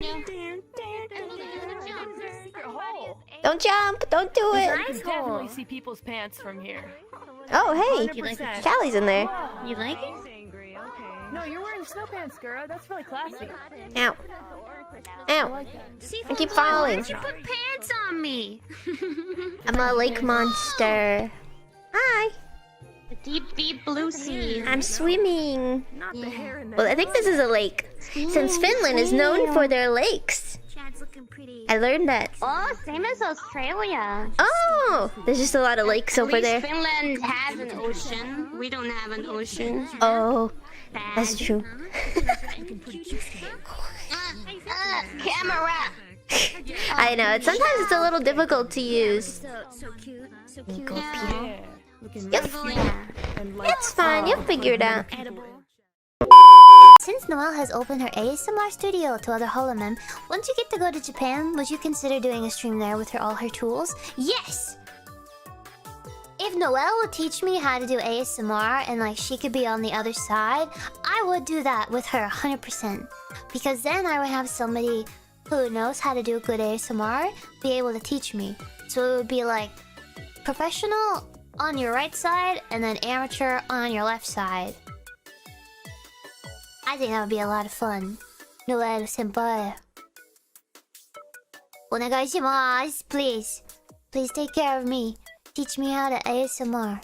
Don't jump! Don't do it! You can definitely see people's pants from here. Oh, hey! 100%. Callie's in there. You like it? No, you're wearing snow pants, girl. That's really classy. Ow. Ow. I keep Why falling. did you put pants on me? I'm a lake monster. Hi! The deep, deep blue sea. I'm swimming. Yeah. Well, I think this is a lake. Since Finland is known for their lakes. Chad's looking pretty. I learned that. Oh, same as Australia. Oh! There's just a lot of lakes over there. Finland has an ocean. We don't have an ocean. Oh, that's true. Camera. I know. Sometimes it's a little difficult to use. So cute. So cute. Go, Peter. Yep. It's fine. You'll figure it out. Since Noelle has opened her ASMR studio to other holomen, once you get to go to Japan, would you consider doing a stream there with all her tools? Yes! If Noelle would teach me how to do ASMR and like she could be on the other side, I would do that with her 100%. Because then I would have somebody who knows how to do good ASMR be able to teach me. So it would be like professional on your right side and then amateur on your left side. I think that would be a lot of fun. Noelle senpai. お願いします. Please. Please take care of me. Teach me how to ASMR.